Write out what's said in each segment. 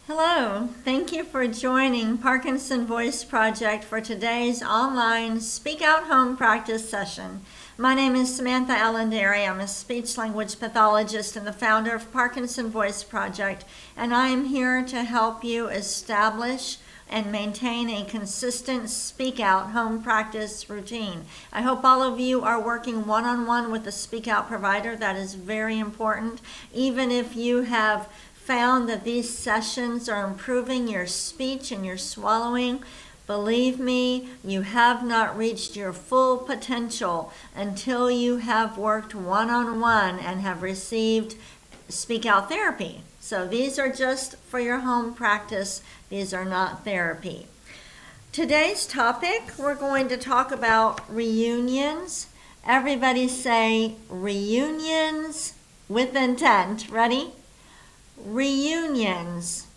Hello, thank you for joining Parkinson Voice Project for today's online Speak Out Home practice session. My name is Samantha Allenderry. I'm a speech-language pathologist and the founder of Parkinson Voice Project, and I am here to help you establish and maintain a consistent Speak Out home practice routine. I hope all of you are working one-on-one with a Speak Out provider. That is very important. Even if you have found that these sessions are improving your speech and your swallowing, believe me, you have not reached your full potential until you have worked one-on-one and have received Speak Out therapy. So these are just for your home practice. These are not therapy. Today's topic, we're going to talk about reunions. Everybody say reunions with intent. Ready? Reunions.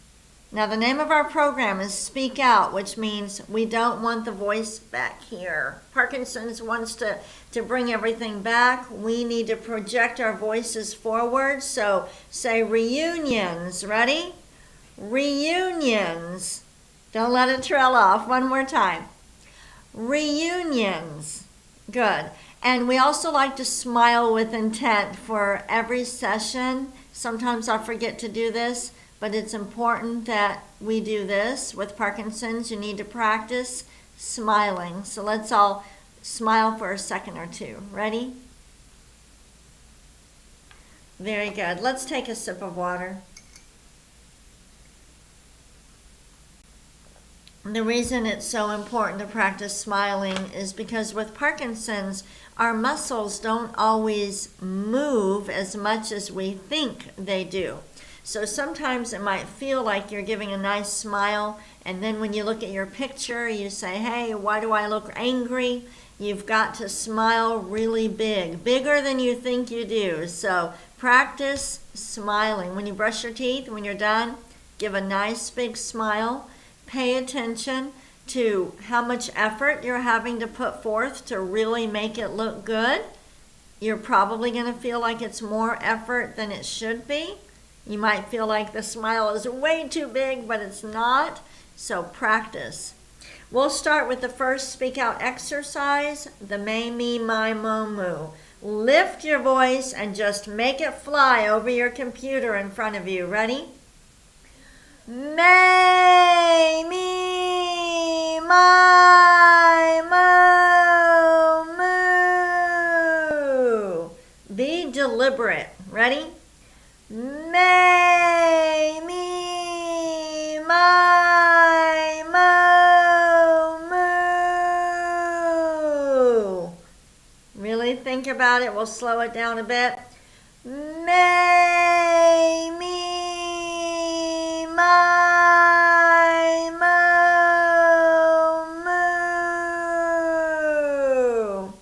Now the name of our program is Speak Out, which means we don't want the voice back here. Parkinson's wants to bring everything back. We need to project our voices forward. So say reunions. Ready? Reunions. Don't let it trail off. One more time. Reunions. Good. And we also like to smile with intent for every session. Sometimes I forget to do this, but it's important that we do this. With Parkinson's, you need to practice smiling. So let's all smile for a second or two. Ready? Very good. Let's take a sip of water. The reason it's so important to practice smiling is because with Parkinson's, our muscles don't always move as much as we think they do. So sometimes it might feel like you're giving a nice smile, and then when you look at your picture, you say, hey, why do I look angry? You've got to smile really big, bigger than you think you do. So practice smiling. When you brush your teeth, when you're done, give a nice big smile. Pay attention to how much effort you're having to put forth to really make it look good. You're probably going to feel like it's more effort than it should be. You might feel like the smile is way too big, but it's not. So practice. We'll start with the first Speak Out exercise, the may, me, my, mo, moo. Lift your voice and just make it fly over your computer in front of you. Ready? May, me, my, mo, moo. Be deliberate. Ready? May, me, my, mo, moo. Really think about it. We'll slow it down a bit. May, me, my, mo, moo.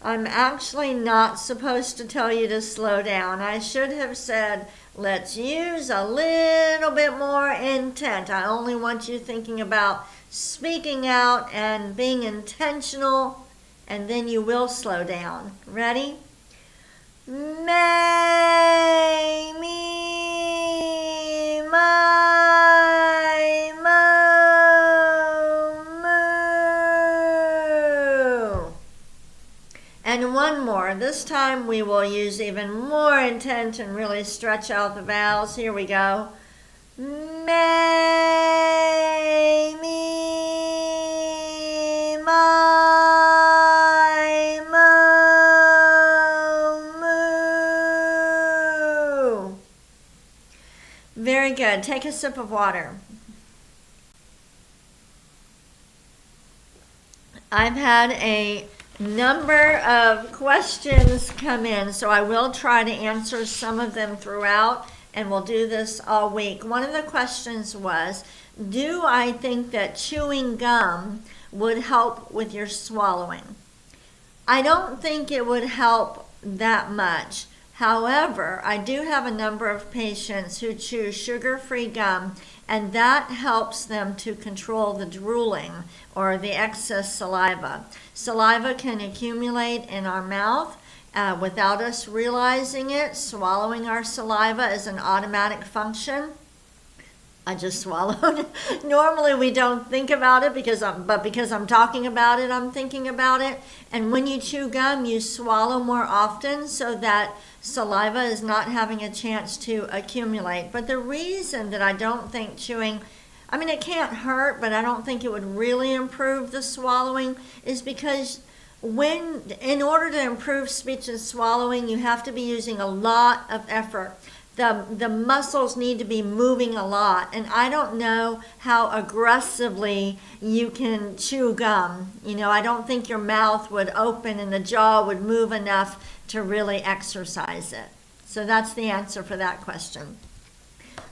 I'm actually not supposed to tell you to slow down. I should have said, let's use a little bit more intent. I only want you thinking about speaking out and being intentional, and then you will slow down. Ready? May, me, my, mo, moo. And one more. This time we will use even more intent and really stretch out the vowels. Here we go. May, me, my, mo, moo. Very good. Take a sip of water. I've had a number of questions come in, so I will try to answer some of them throughout, and we'll do this all week. One of the questions was, do I think that chewing gum would help with your swallowing? I don't think it would help that much. However, I do have a number of patients who chew sugar-free gum, and that helps them to control the drooling or the excess saliva. Saliva can accumulate in our mouth without us realizing it. Swallowing our saliva is an automatic function. I just swallowed. Normally we don't think about it because I'm talking about it, I'm thinking about it. And when you chew gum, you swallow more often so that saliva is not having a chance to accumulate. But the reason that I don't think chewing, I mean, it can't hurt, but I don't think it would really improve the swallowing, is because in order to improve speech and swallowing, you have to be using a lot of effort. The muscles need to be moving a lot, and I don't know how aggressively you can chew gum. I don't think your mouth would open and the jaw would move enough to really exercise it. So that's the answer for that question.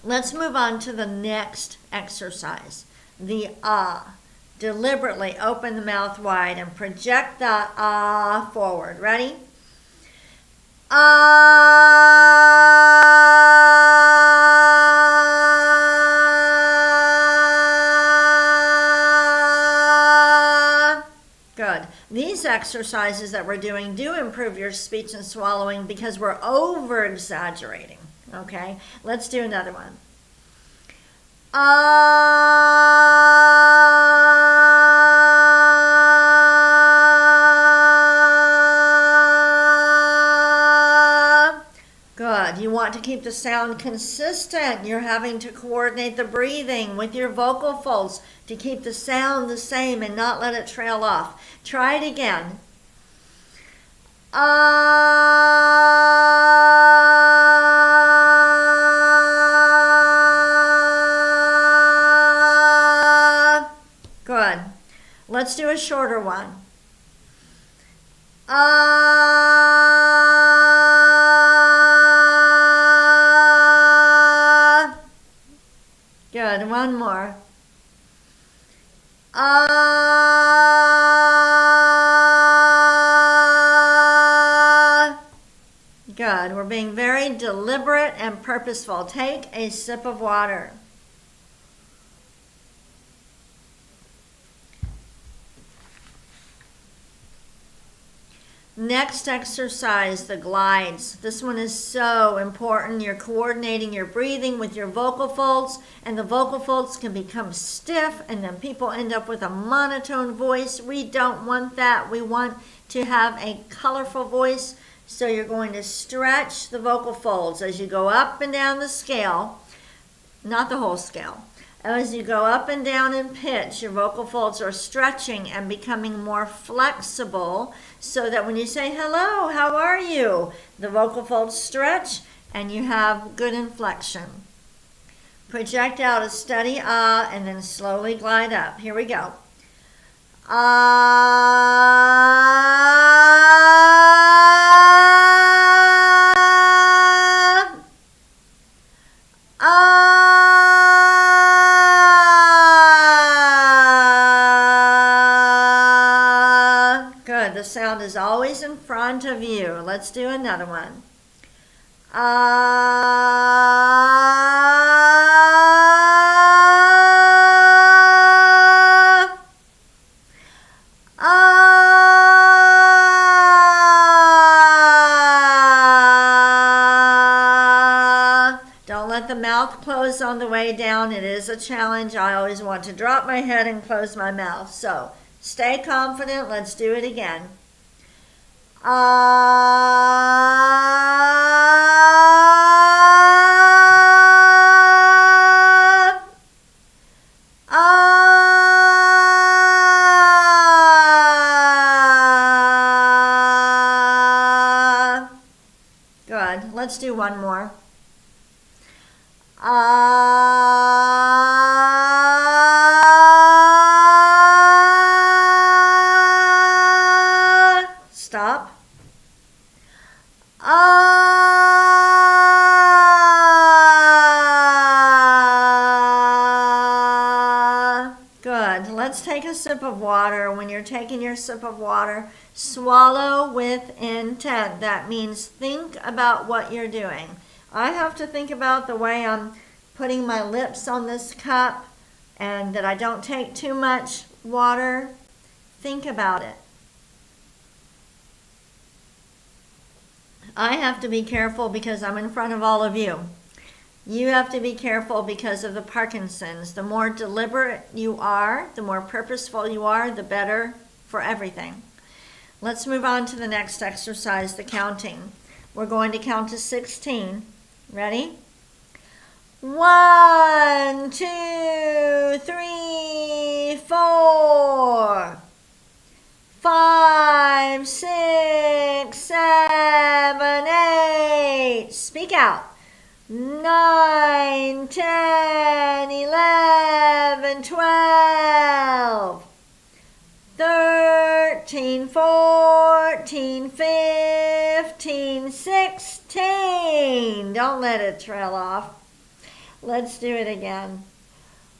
Let's move on to the next exercise, the ah. Deliberately open the mouth wide and project the ah forward. Ready? Ah. Good. These exercises that we're doing do improve your speech and swallowing because we're over exaggerating. Okay? Let's do another one. Good. You want to keep the sound consistent. You're having to coordinate the breathing with your vocal folds to keep the sound the same and not let it trail off. Try it again. Good. Let's do a shorter one. Good. One more. Good. We're being very deliberate and purposeful. Take a sip of water. Next exercise, the glides. This one is so important. You're coordinating your breathing with your vocal folds, and the vocal folds can become stiff, and then people end up with a monotone voice. We don't want that. We want to have a colorful voice, so you're going to stretch the vocal folds as you go up and down the scale, not the whole scale. As you go up and down in pitch, your vocal folds are stretching and becoming more flexible so that when you say, hello, how are you? The vocal folds stretch and you have good inflection. Project out a steady ah and then slowly glide up. Here we go. Ah. Ah. Good. The sound is always in front of you. Let's do another one. Ah. Ah. Don't let the mouth close on the way down. It is a challenge. I always want to drop my head and close my mouth. So stay confident. Let's do it again. Ah. Ah. Good. Let's do one more. Ah. Stop. Ah. Good. Let's take a sip of water. When you're taking your sip of water, swallow with intent. That means think about what you're doing. I have to think about the way I'm putting my lips on this cup and that I don't take too much water. Think about it. I have to be careful because I'm in front of all of you. You have to be careful because of the Parkinson's. The more deliberate you are, the more purposeful you are, the better for everything. Let's move on to the next exercise, the counting. We're going to count to 16. Ready? 1, 2, 3, 4, 5, 6, 7, 8. Speak out. 9, 10, 11, 12, 13, 14, 15, 16. Don't let it trail off. Let's do it again.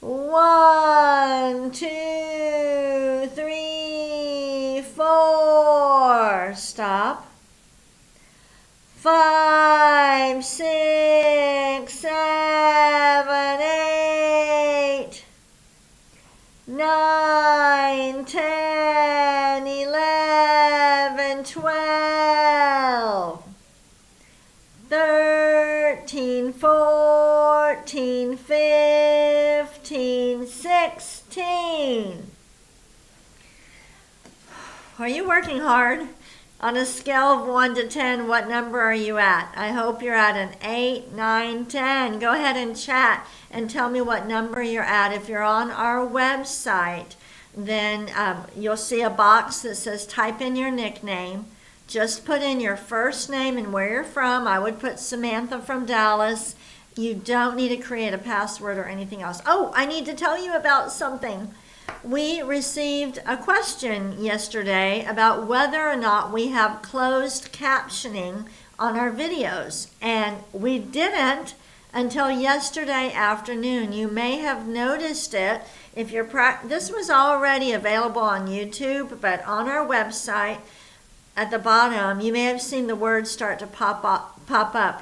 1, 2, 3, 4. Stop. 5, 6, 7, 8, 9, 10, 11, 12, 13, 14, 15, 16. Are you working hard? On a scale of 1 to 10, what number are you at? I hope you're at an 8, 9, 10. Go ahead and chat and tell me what number you're at. If you're on our website, then you'll see a box that says type in your nickname. Just put in your first name and where you're from. I would put Samantha from Dallas. You don't need to create a password or anything else. Oh, I need to tell you about something. We received a question yesterday about whether or not we have closed captioning on our videos, and we didn't until yesterday afternoon. You may have noticed it if you're this was already available on YouTube, but on our website at the bottom you may have seen the words start to pop up.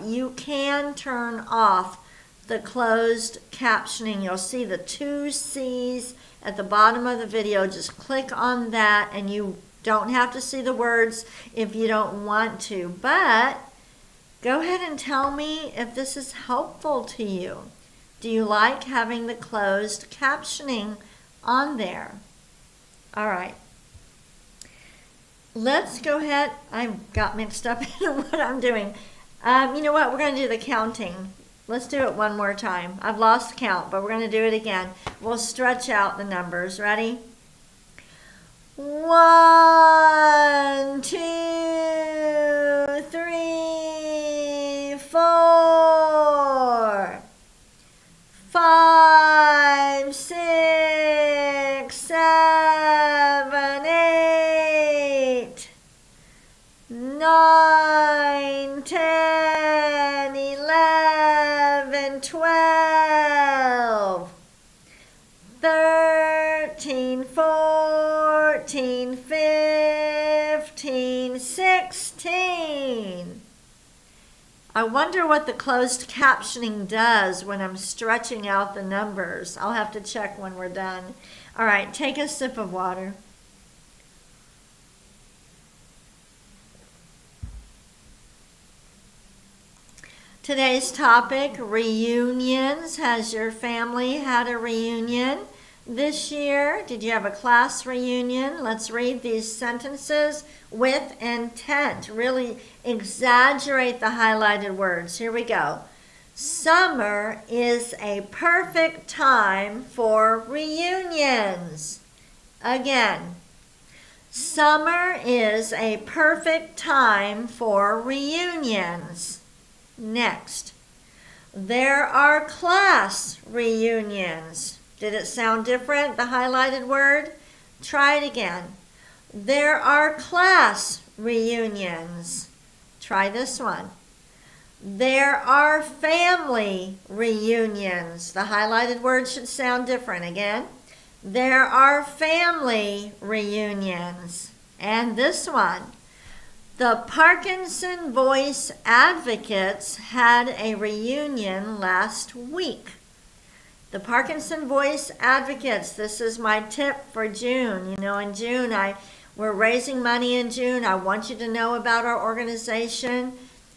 You can turn off the closed captioning. You'll see the 2 C's at the bottom of the video. Just click on that and you don't have to see the words if you don't want to. But go ahead and tell me if this is helpful to you. Do you like having the closed captioning on there? All right. Let's go ahead. I got mixed up in what I'm doing. You know what? We're going to do the counting. Let's do it one more time. I've lost count, but we're going to do it again. We'll stretch out the numbers. Ready? 1, 2, 3, 4, 5, 6, 7, 8, 9, 10, 11, 12, 13, 14, 15, 16. I wonder what the closed captioning does when I'm stretching out the numbers. I'll have to check when we're done. All right, take a sip of water. Today's topic, reunions. Has your family had a reunion this year? Did you have a class reunion? Let's read these sentences with intent. Really exaggerate the highlighted words. Here we go. Summer is a perfect time for reunions. Again, summer is a perfect time for reunions. Next, there are class reunions. Did it sound different, the highlighted word? Try it again. There are class reunions. Try this one. There are family reunions. The highlighted word should sound different. Again, there are family reunions. And this one. The Parkinson Voice Advocates had a reunion last week. The Parkinson Voice Advocates, this is my tip for June. You know, in June, we're raising money in June. I want you to know about our organization.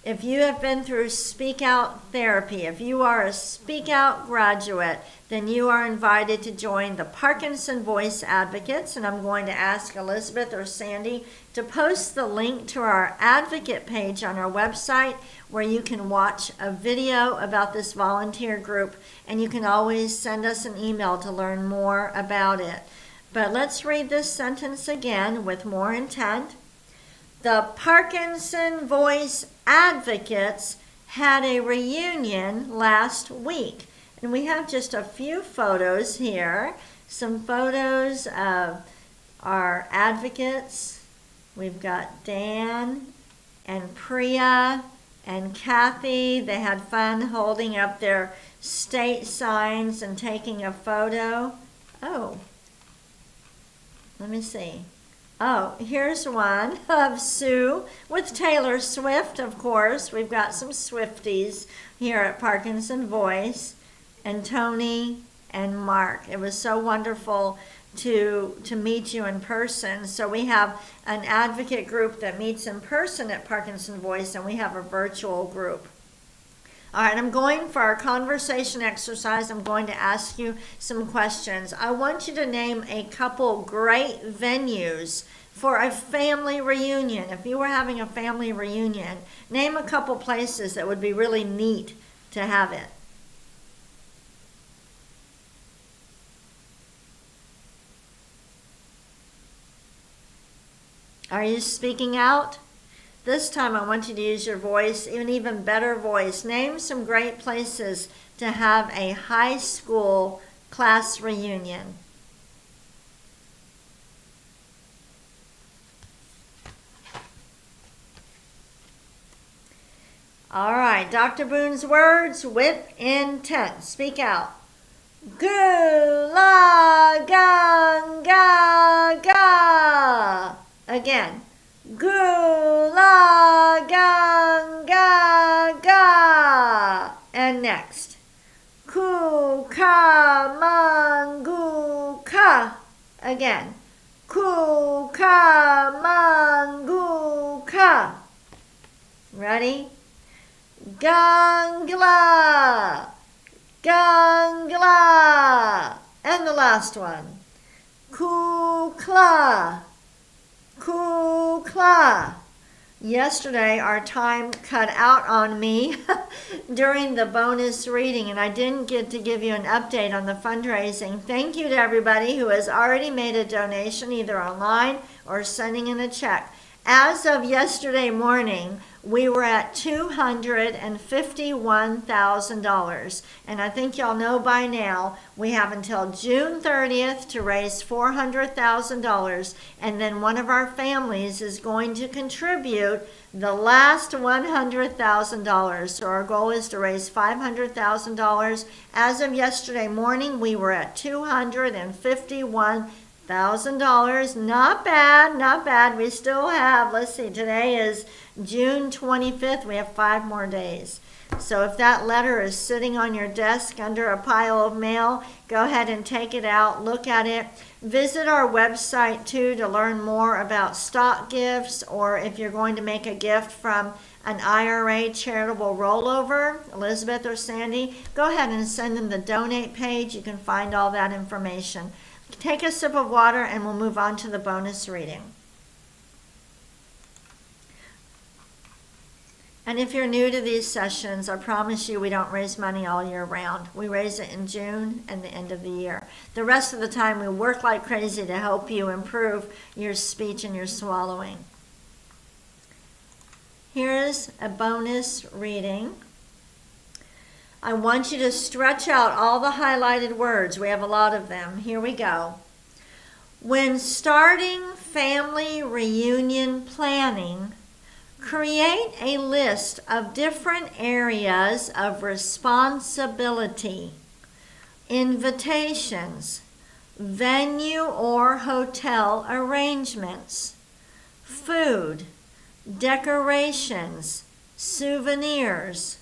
If you have been through Speak Out therapy, if you are a Speak Out graduate, then you are invited to join the Parkinson Voice Advocates, and I'm going to ask Elizabeth or Sandy to post the link to our advocate page on our website where you can watch a video about this volunteer group, and you can always send us an email to learn more about it. But let's read this sentence again with more intent. The Parkinson Voice Advocates had a reunion last week. And we have just a few photos here. Some photos of our advocates. We've got Dan and Priya and Kathy. They had fun holding up their state signs and taking a photo. Oh, let me see. Oh, here's one of Sue with Taylor Swift, of course. We've got some Swifties here at Parkinson Voice, and Tony and Mark. It was so wonderful to meet you in person. So we have an advocate group that meets in person at Parkinson Voice, and we have a virtual group. All right, I'm going for our conversation exercise. I'm going to ask you some questions. I want you to name a couple great venues for a family reunion. If you were having a family reunion, name a couple places that would be really neat to have it. Are you speaking out? This time I want you to use your voice, an even better voice. Name some great places to have a high school class reunion. All right, Dr. Boone's words with intent. Speak out. Gula ganga ga. Again. Gula ganga ga. And next. Kuka mangu ka. Again. Kuka mangu ka. Ready? Gangla. Gangla. And the last one. Kukla. Kukla. Yesterday, our time cut out on me during the bonus reading, and I didn't get to give you an update on the fundraising. Thank you to everybody who has already made a donation, either online or sending in a check. As of yesterday morning, we were at $251,000. And I think y'all know by now, we have until June 30th to raise $400,000. And then one of our families is going to contribute the last $100,000. So our goal is to raise $500,000. As of yesterday morning, we were at $251,000. Not bad, not bad. We still have, let's see, today is June 25th. We have 5 more days. So if that letter is sitting on your desk under a pile of mail, go ahead and take it out, look at it. Visit our website too to learn more about stock gifts, or if you're going to make a gift from an IRA charitable rollover, Elizabeth or Sandy, go ahead and send them the donate page. You can find all that information. Take a sip of water and we'll move on to the bonus reading. And if you're new to these sessions, I promise you we don't raise money all year round. We raise it in June and the end of the year. The rest of the time we work like crazy to help you improve your speech and your swallowing. Here's a bonus reading. I want you to stretch out all the highlighted words. We have a lot of them. Here we go. When starting family reunion planning, create a list of different areas of responsibility: invitations, venue or hotel arrangements, food, decorations, souvenirs,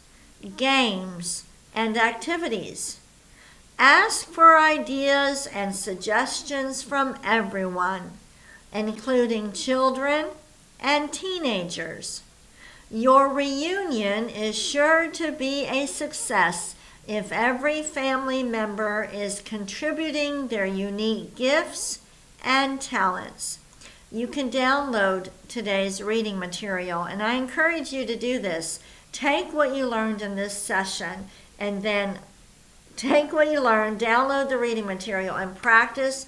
games, and activities. Ask for ideas and suggestions from everyone, including children and teenagers. Your reunion is sure to be a success if every family member is contributing their unique gifts and talents. You can download today's reading material, and I encourage you to do this. Take what you learned in this session, and then take what you learned, download the reading material, and practice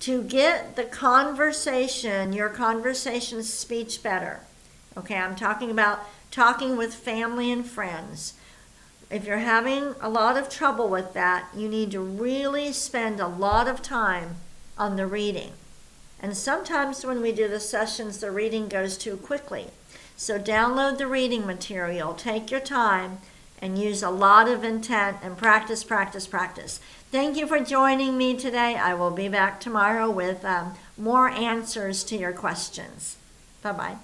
to get the conversation, your conversation speech better. Okay, I'm talking about talking with family and friends. If you're having a lot of trouble with that, you need to really spend a lot of time on the reading. And sometimes when we do the sessions, the reading goes too quickly. So download the reading material, take your time, and use a lot of intent and practice. Thank you for joining me today. I will be back tomorrow with more answers to your questions. Bye-bye.